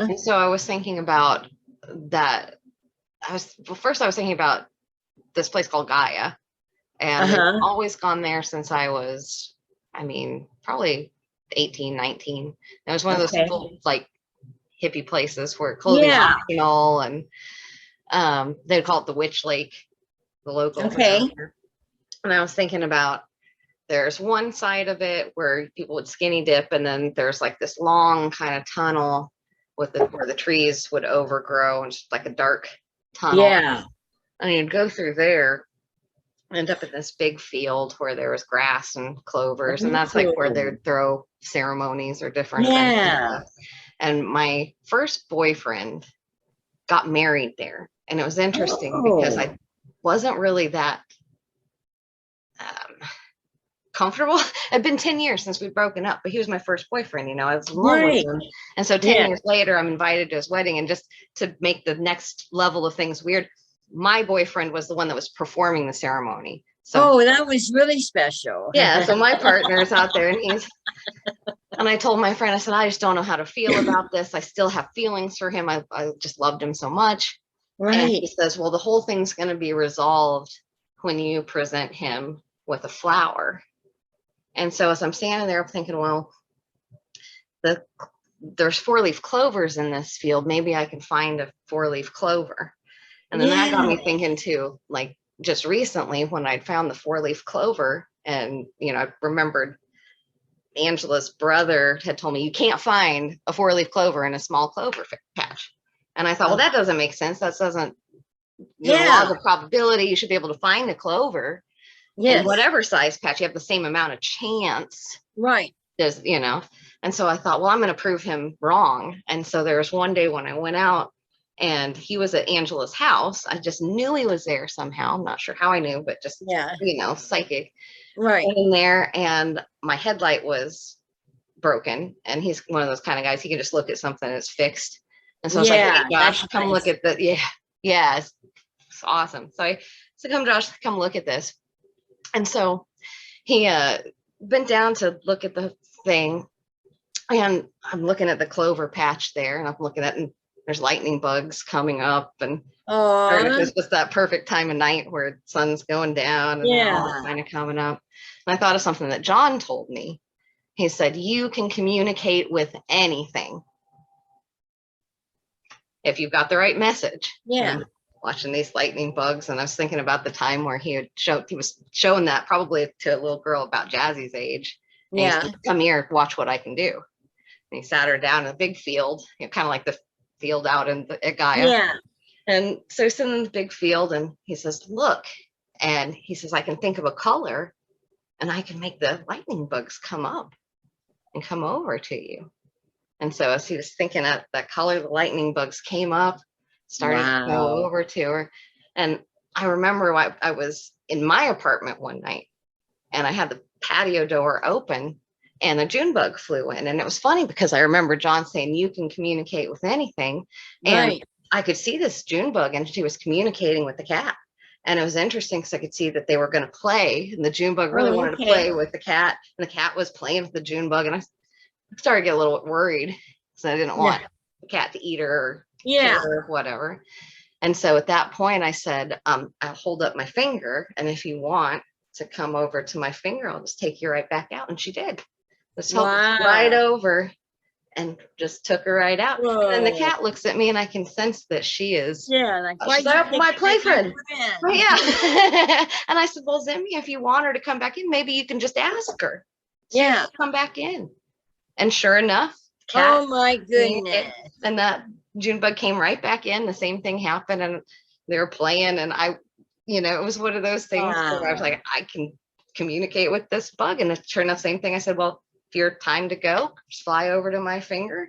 And so I was thinking about that. First I was thinking about this place called Gaia, and I've always gone there since I was, I mean, probably 18, 19. It was one of those full, like, hippie places where clothing optional, and they call it the Witch Lake, the locals. And I was thinking about, there's one side of it where people would skinny dip, and then there's like this long kind of tunnel with where the trees would overgrow, and just like a dark tunnel. And you'd go through there, end up in this big field where there was grass and clovers, and that's like where they'd throw ceremonies or different events. And my first boyfriend got married there, and it was interesting because I wasn't really that comfortable. It'd been 10 years since we'd broken up, but he was my first boyfriend, you know. I was in love with him. And so 10 years later, I'm invited to his wedding, and just to make the next level of things weird, my boyfriend was the one that was performing the ceremony. So that was really special. So my partner's out there, and I told my friend, I said, I just don't know how to feel about this. I still have feelings for him. I just loved him so much. And he says, well, the whole thing's going to be resolved when you present him with a flower. And so as I'm standing there, I'm thinking, well, there's 4-leaf clovers in this field. Maybe I can find a 4-leaf clover. And then that got me thinking too, like just recently when I'd found the 4-leaf clover, and, you know, I remembered Angela's brother had told me you can't find a 4-leaf clover in a small clover patch. And I thought, well, that doesn't make sense. That doesn't, laws of probability, you should be able to find a clover. In whatever size patch, you have the same amount of chance. There's, you know. And so I thought, well, I'm going to prove him wrong. And so there was one day when I went out, and he was at Angela's house. I just knew he was there somehow. I'm not sure how I knew, but just, you know, psychic. Went in there, and my headlight was broken. And he's one of those kind of guys, he can just look at something that's fixed. And so I was like, hey, Josh, come look at the, it's awesome. So I said, come, Josh, come look at this. And so he bent down to look at the thing, and I'm looking at the clover patch there, and I'm looking at, and there's lightning bugs coming up, and it's just that perfect time of night where the sun's going down and all kind of coming up. And I thought of something that John told me. He said, you can communicate with anything if you've got the right message. And watching these lightning bugs, and I was thinking about the time where he was showing that probably to a little girl about Jazzy's age. And he said, come here, watch what I can do. And he sat her down in a big field, you know, kind of like the field out at Gaia. And so he's sitting in the big field, and he says, look, and he says, I can think of a color, and I can make the lightning bugs come up and come over to you. And so as he was thinking of that color, the lightning bugs came up, started to go over to her. And I remember I was in my apartment one night, and I had the patio door open, and a June bug flew in. And it was funny because I remember John saying, you can communicate with anything. And I could see this June bug, and she was communicating with the cat. And it was interesting because I could see that they were going to play, and the June bug really wanted to play with the cat, and the cat was playing with the June bug. And I started to get a little worried because I didn't want the cat to eat her or whatever. And so at that point I said, I'll hold up my finger, and if you want to come over to my finger, I'll just take you right back out. And she did. Just held right over and just took her right out. And then the cat looks at me, and I can sense that she is like, my playfriend. And I said, well, Zimmy, if you want her to come back in, maybe you can just ask her. Come back in. And sure enough, cat, oh my goodness. And that June bug came right back in. The same thing happened, and they were playing, and I, you know, it was one of those things where I was like, I can communicate with this bug. And sure enough, same thing. I said, well, if you're time to go, just fly over to my finger,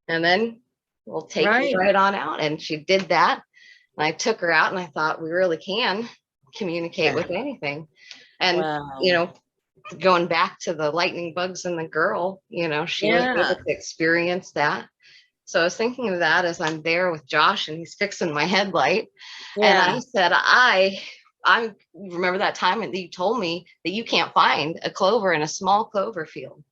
and then we'll take you right on out. And she did that. And I took her out, and I thought, we really can communicate with anything. And, you know, going back to the lightning bugs and the girl, you know, she was able to experience that. So I was thinking of that as I'm there with Josh, and he's fixing my headlight. And I said, I remember that time that you told me that you can't find a clover in a small clover field.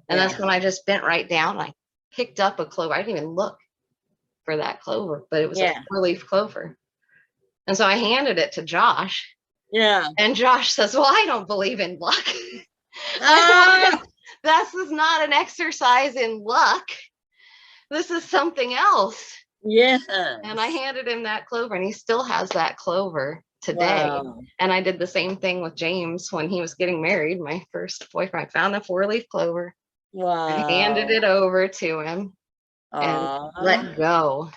And that's when I just bent right down. I picked up a clover. I didn't even look. for that clover, but it was a 4-leaf clover. And so I handed it to Josh. Yeah. And Josh says, well, I don't believe in luck. This is not an exercise in luck. This is something else. Yeah. And I handed him that clover, and he still has that clover today. Wow. And I did the same thing with James when he was getting married. My first boyfriend, I found a 4-leaf clover. Wow. I handed it over to him and let go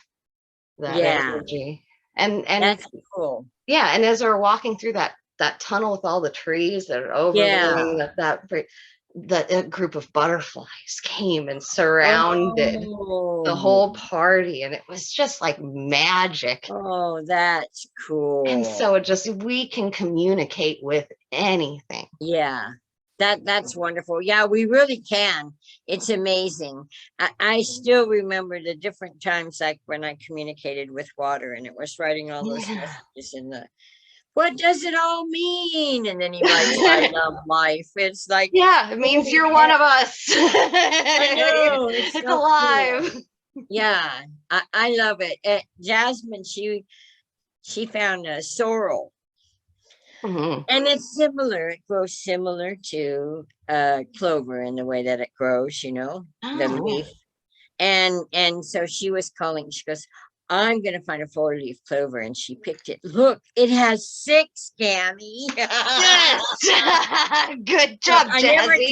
that energy. And that's cool. Yeah. And as we're walking through that tunnel with all the trees that are overlaying that group of butterflies came and surrounded the whole party, and it was just like magic. Oh, that's cool. And so we can communicate with anything. Yeah, that's wonderful. Yeah, we really can. It's amazing. I still remember the different times, like when I communicated with water, and it was writing all those messages in the, what does it all mean? And then he writes, I love life. It's like, it means you're one of us. I know, it's so alive. Cool. Yeah, I love it. Jasmine, she found a sorrel. And it's similar. It grows similar to clover in the way that it grows, the leaf. And so she was calling. She goes, I'm going to find a 4-leaf clover. And she picked it. Look, it has 6, Gammy. Yes. Good job, Jazzy.